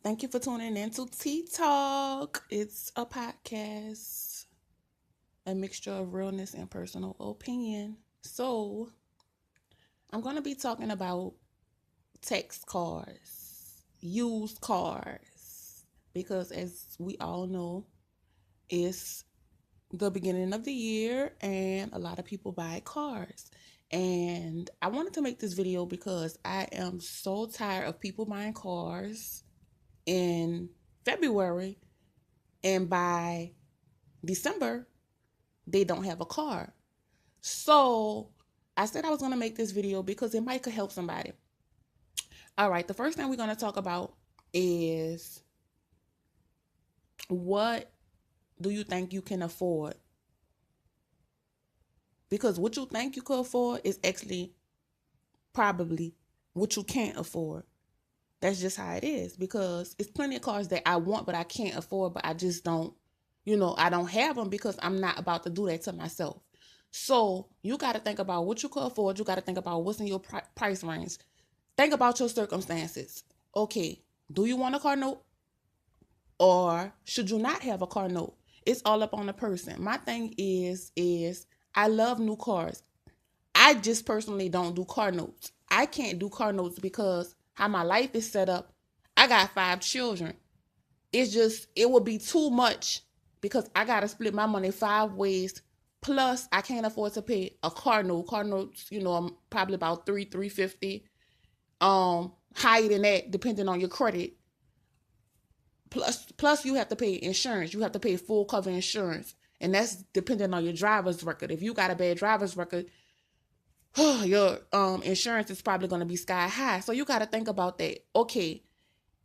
Thank you for tuning in to Tea Talk. It's a podcast, a mixture of realness and personal opinion. So, I'm going to be talking about text cars, used cars, because as we all know, it's the beginning of the year and a lot of people buy cars. And I wanted to make this video because I am so tired of people buying cars in February, and by December they don't have a car. So I said I was going to make this video because it might could help somebody. All right, the first thing we're going to talk about is, what do you think you can afford? Because what you think you could afford is actually probably what you can't afford. That's just how it is, because it's plenty of cars that I want but I can't afford, but I just don't, I don't have them because I'm not about to do that to myself. So you got to think about what you could afford. You got to think about what's in your price range. Think about your circumstances. Okay, do you want a car note, or should you not have a car note? It's all up on the person. My thing is I love new cars. I just personally don't do car notes. I can't do car notes because how my life is set up. I got 5 children. It would be too much because I got to split my money 5 ways. Plus, I can't afford to pay a car note. Car notes, I'm probably about 350. Higher than that, depending on your credit. Plus, you have to pay insurance. You have to pay full cover insurance, and that's depending on your driver's record. If you got a bad driver's record, your insurance is probably going to be sky high. So you got to think about that. Okay,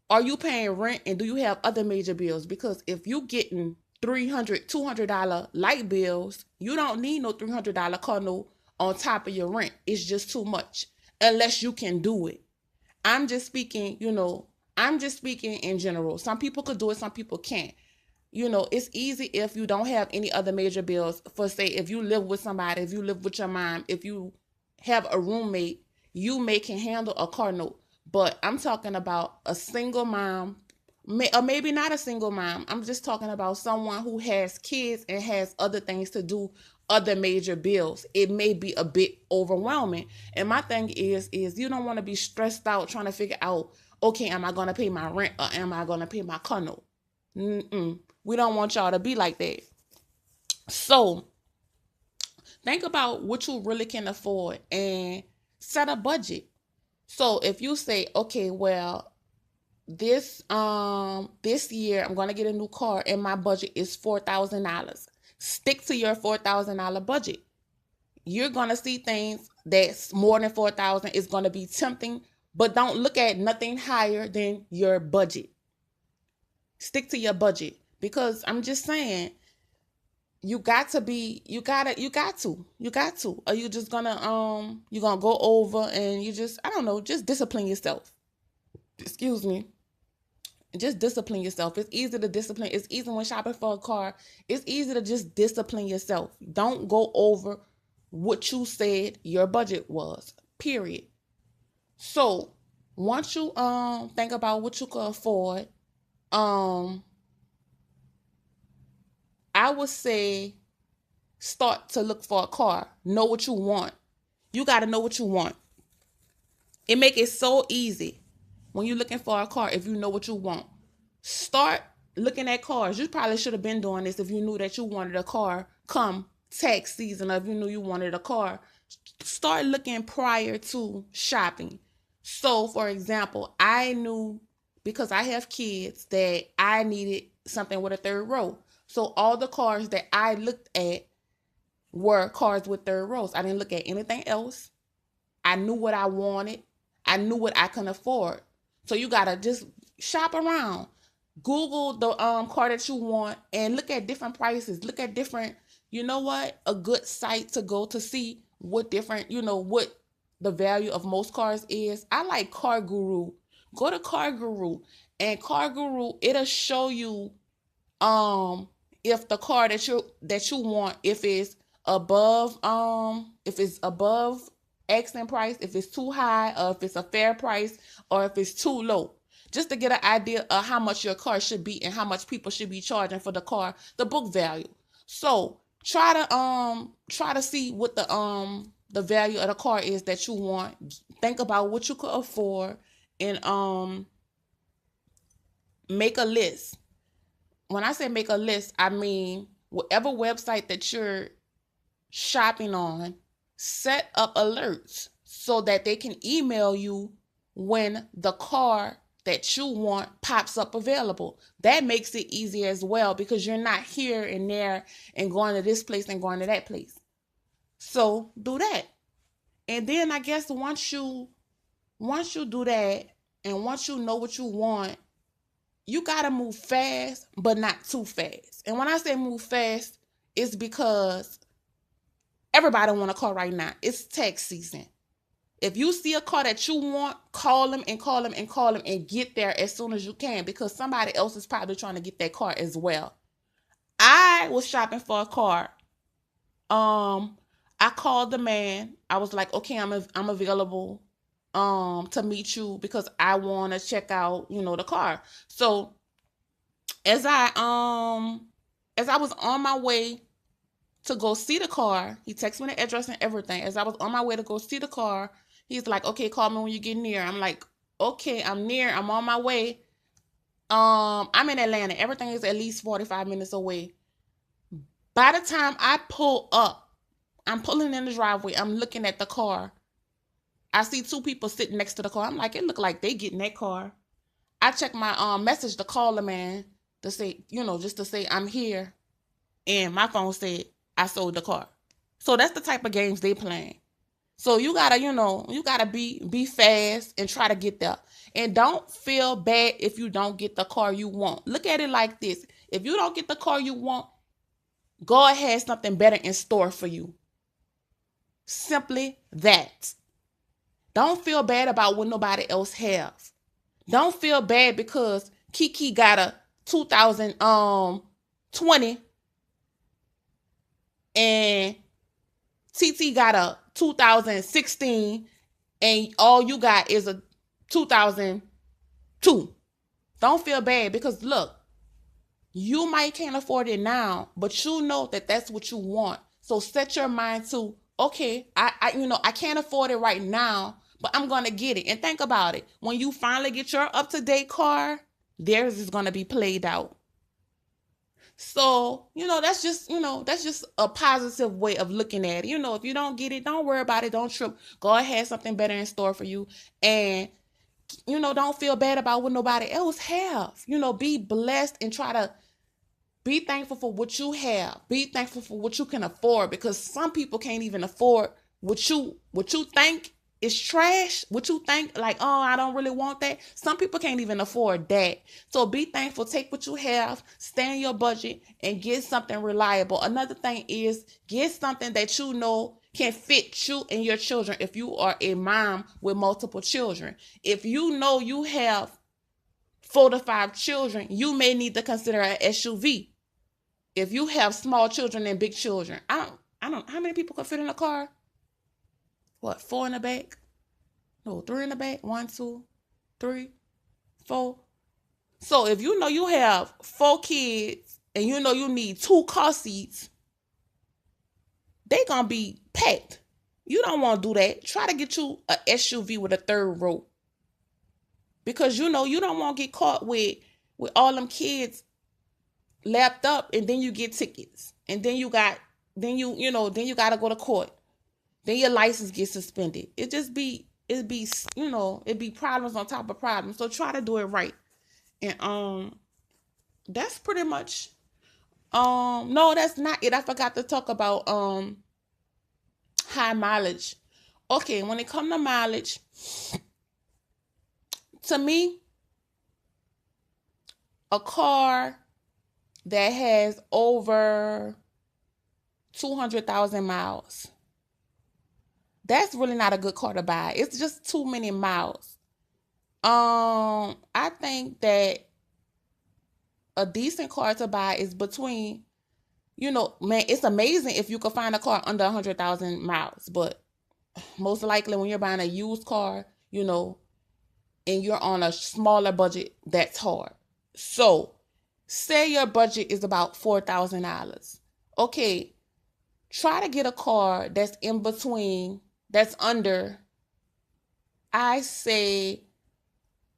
are you paying rent, and do you have other major bills? Because if you getting $300, $200 light bills, you don't need no $300 car note on top of your rent. It's just too much unless you can do it. I'm just speaking, I'm just speaking in general. Some people could do it, some people can't. It's easy if you don't have any other major bills. For say, if you live with somebody, if you live with your mom, if you have a roommate, you may can handle a car note. But I'm talking about a single mom, or maybe not a single mom. I'm just talking about someone who has kids and has other things to do, other major bills. It may be a bit overwhelming. And my thing is you don't want to be stressed out trying to figure out, okay, am I going to pay my rent or am I going to pay my car note? We don't want y'all to be like that. So think about what you really can afford and set a budget. So if you say, okay, well, this year I'm gonna get a new car and my budget is $4,000. Stick to your $4,000 budget. You're gonna see things that's more than 4,000 is gonna be tempting, but don't look at nothing higher than your budget. Stick to your budget, because I'm just saying, you got to, or you just gonna you're gonna go over and you just, I don't know, just discipline yourself. Excuse me. Just discipline yourself. It's easy to discipline. It's easy when shopping for a car. It's easy to just discipline yourself. Don't go over what you said your budget was. Period. So once you think about what you can afford, I would say start to look for a car. Know what you want. You got to know what you want. It make it so easy when you're looking for a car if you know what you want. Start looking at cars. You probably should have been doing this if you knew that you wanted a car come tax season, or if you knew you wanted a car. Start looking prior to shopping. So, for example, I knew, because I have kids, that I needed something with a third row. So all the cars that I looked at were cars with third rows. I didn't look at anything else. I knew what I wanted. I knew what I can afford. So you gotta just shop around. Google the car that you want and look at different prices. Look at different, a good site to go to see what different, what the value of most cars is. I like Car Guru. Go to Car Guru, and Car Guru, it'll show you if the car that you want, if it's above asking price, if it's too high, or if it's a fair price, or if it's too low. just to get an idea of how much your car should be and how much people should be charging for the car, the book value. So try to see what the value of the car is that you want. Think about what you could afford and make a list. When I say make a list, I mean whatever website that you're shopping on, set up alerts so that they can email you when the car that you want pops up available. That makes it easy as well because you're not here and there and going to this place and going to that place. So do that. And then I guess once you do that and once you know what you want, you got to move fast, but not too fast. And when I say move fast, it's because everybody want a car right now. It's tax season. If you see a car that you want, call them and get there as soon as you can because somebody else is probably trying to get that car as well. I was shopping for a car. I called the man. I was like, okay, I'm available to meet you because I want to check out, the car. So as I was on my way to go see the car, he texted me the address and everything. As I was on my way to go see the car, he's like, okay, call me when you get near. I'm like, okay, I'm near. I'm on my way. I'm in Atlanta. Everything is at least 45 minutes away. By the time I pull up, I'm pulling in the driveway. I'm looking at the car. I see two people sitting next to the car. I'm like, it look like they getting that car. I check my message to call the man to say, just to say I'm here. And my phone said I sold the car. So that's the type of games they playing. So you gotta be fast and try to get there. And don't feel bad if you don't get the car you want. Look at it like this. If you don't get the car you want, God has something better in store for you. Simply that. Don't feel bad about what nobody else have. Don't feel bad because Kiki got a 2020 and TT got a 2016 and all you got is a 2002. Don't feel bad because look, you might can't afford it now, but you know that that's what you want. So set your mind to, okay, I can't afford it right now, but I'm going to get it. And think about it. When you finally get your up-to-date car, theirs is going to be played out. So, that's just a positive way of looking at it. If you don't get it, don't worry about it. Don't trip. God has something better in store for you. And, don't feel bad about what nobody else have. Be blessed and try to be thankful for what you have. Be thankful for what you can afford because some people can't even afford what you think is trash. What you think like, oh, I don't really want that. Some people can't even afford that. So be thankful. Take what you have, stay in your budget and get something reliable. Another thing is get something that can fit you and your children if you are a mom with multiple children. If you know you have 4 to 5 children, you may need to consider an SUV. If you have small children and big children, I don't how many people can fit in a car? What, 4 in the back? No, 3 in the back. 1, 2, 3, 4. So if you know you have 4 kids and you know you need 2 car seats, they gonna be packed. You don't want to do that. Try to get you a SUV with a 3rd row. Because you don't want to get caught with all them kids lapped up and then you get tickets. And then you got to go to court. Then your license gets suspended. It'd be problems on top of problems. So try to do it right. And that's pretty much no, that's not it. I forgot to talk about high mileage. Okay, when it comes to mileage, to me, a car that has over 200,000 miles, that's really not a good car to buy. It's just too many miles. I think that a decent car to buy is between, man, it's amazing if you could find a car under 100,000 miles. But most likely when you're buying a used car, and you're on a smaller budget, that's hard. So say your budget is about $4,000. Okay, try to get a car that's in between, that's under, I say,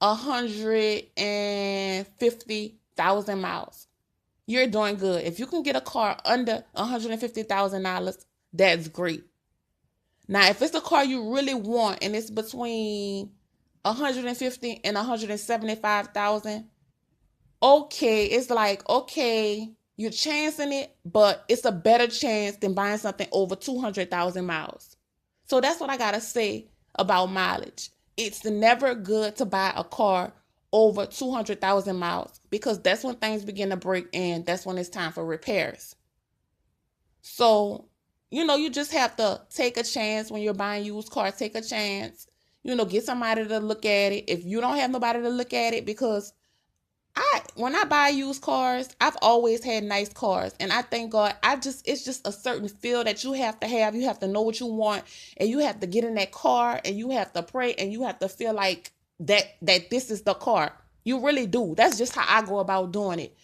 150,000 miles. You're doing good. If you can get a car under $150,000, that's great. Now, if it's a car you really want and it's between 150 and 175,000, okay, it's like, okay, you're chancing it, but it's a better chance than buying something over 200,000 miles. So that's what I gotta say about mileage. It's never good to buy a car over 200,000 miles because that's when things begin to break and that's when it's time for repairs. So, you just have to take a chance when you're buying used cars. Take a chance, get somebody to look at it. If you don't have nobody to look at it, because when I buy used cars, I've always had nice cars, and I thank God. It's just a certain feel that you have to have. You have to know what you want, and you have to get in that car, and you have to pray, and you have to feel like that this is the car. You really do. That's just how I go about doing it.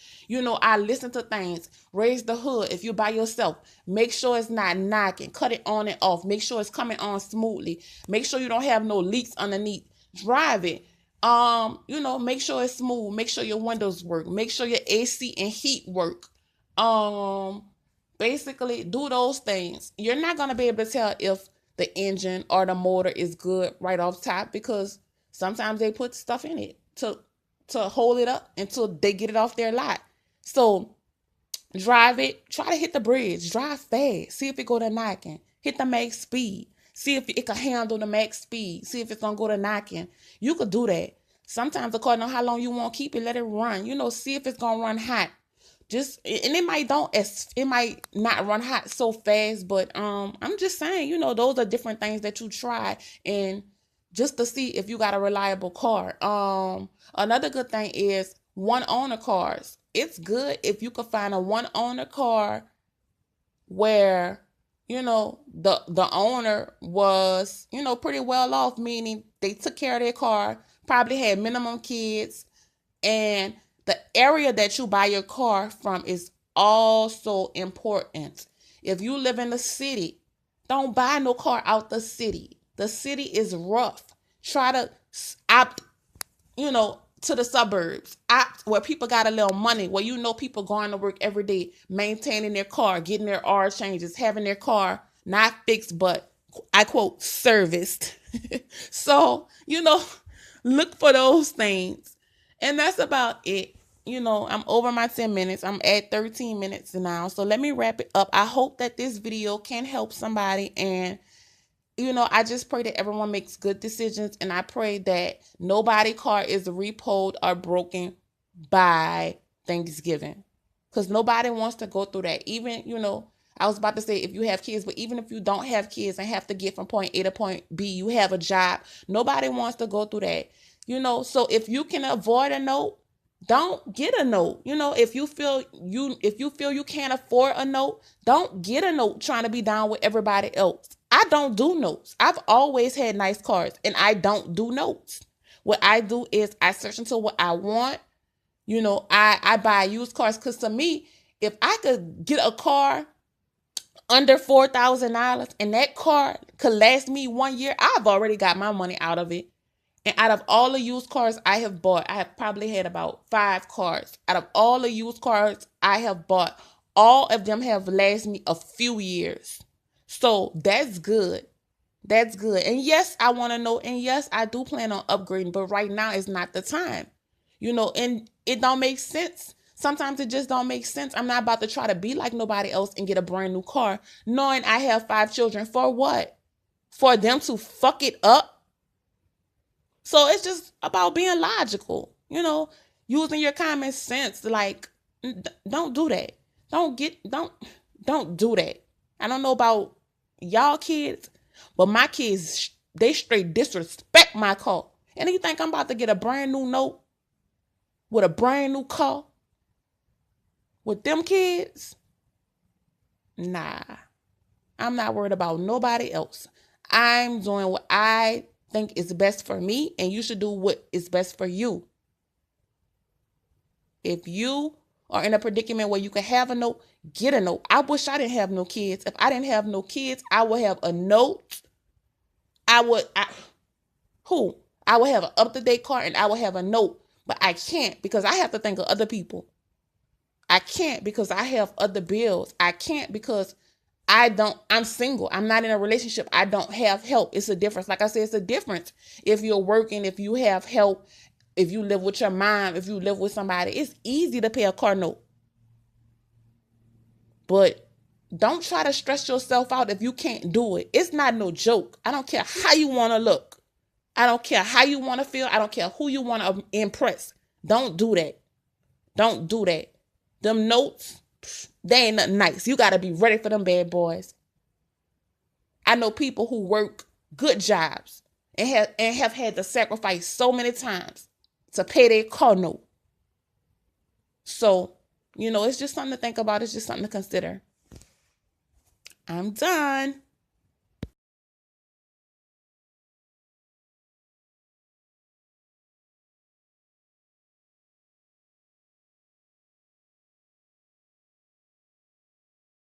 I listen to things. Raise the hood. If you by yourself, make sure it's not knocking. Cut it on and off. Make sure it's coming on smoothly. Make sure you don't have no leaks underneath. Drive it. Make sure it's smooth. Make sure your windows work. Make sure your AC and heat work. Basically do those things. You're not gonna be able to tell if the engine or the motor is good right off top because sometimes they put stuff in it to hold it up until they get it off their lot. So drive it. Try to hit the bridge. Drive fast. See if it go to knocking. Hit the max speed. See if it can handle the max speed. See if it's going to go to knocking. You could do that. Sometimes according to how long you want to keep it, let it run. See if it's going to run hot. It might not run hot so fast, but I'm just saying, those are different things that you try and just to see if you got a reliable car. Another good thing is one owner cars. It's good if you could find a one owner car where the owner was pretty well off, meaning they took care of their car, probably had minimum kids, and the area that you buy your car from is also important. If you live in the city, don't buy no car out the city. The city is rough. Try to opt to the suburbs, where people got a little money, where people going to work every day, maintaining their car, getting their oil changes, having their car not fixed, but I quote, serviced. So, look for those things. And that's about it. I'm over my 10 minutes. I'm at 13 minutes now. So let me wrap it up. I hope that this video can help somebody, and I just pray that everyone makes good decisions, and I pray that nobody's car is repoed or broken by Thanksgiving, because nobody wants to go through that. Even, I was about to say if you have kids, but even if you don't have kids and have to get from point A to point B, you have a job, nobody wants to go through that. So if you can avoid a note, don't get a note. If you feel you can't afford a note, don't get a note trying to be down with everybody else. I don't do notes. I've always had nice cars, and I don't do notes. What I do is I search into what I want. I buy used cars, because to me, if I could get a car under $4,000 and that car could last me 1 year, I've already got my money out of it. And out of all the used cars I have bought, I have probably had about 5 cars. Out of all the used cars I have bought, all of them have lasted me a few years. So that's good. That's good. And yes, I want to know. And yes, I do plan on upgrading. But right now is not the time. And it don't make sense. Sometimes it just don't make sense. I'm not about to try to be like nobody else and get a brand new car, knowing I have 5 children. For what? For them to fuck it up? So it's just about being logical, using your common sense. Like, don't do that. Don't do that. I don't know about y'all kids, but my kids, they straight disrespect my car. And you think I'm about to get a brand new note with a brand new car with them kids? Nah, I'm not worried about nobody else. I'm doing what I think is best for me, and you should do what is best for you. If you are in a predicament where you can have a note, get a note. I wish I didn't have no kids. If I didn't have no kids, I would have a note. I would have an up-to-date car and I would have a note. But I can't because I have to think of other people. I can't because I have other bills. I can't because I'm single. I'm not in a relationship. I don't have help. It's a difference. Like I said, it's a difference. If you're working, if you have help, if you live with your mom, if you live with somebody, it's easy to pay a car note. But don't try to stress yourself out if you can't do it. It's not no joke. I don't care how you want to look. I don't care how you want to feel. I don't care who you want to impress. Don't do that. Don't do that. Them notes, they ain't nothing nice. You got to be ready for them bad boys. I know people who work good jobs and have had to sacrifice so many times to pay their car note. So, it's just something to think about. It's just something to consider. I'm done.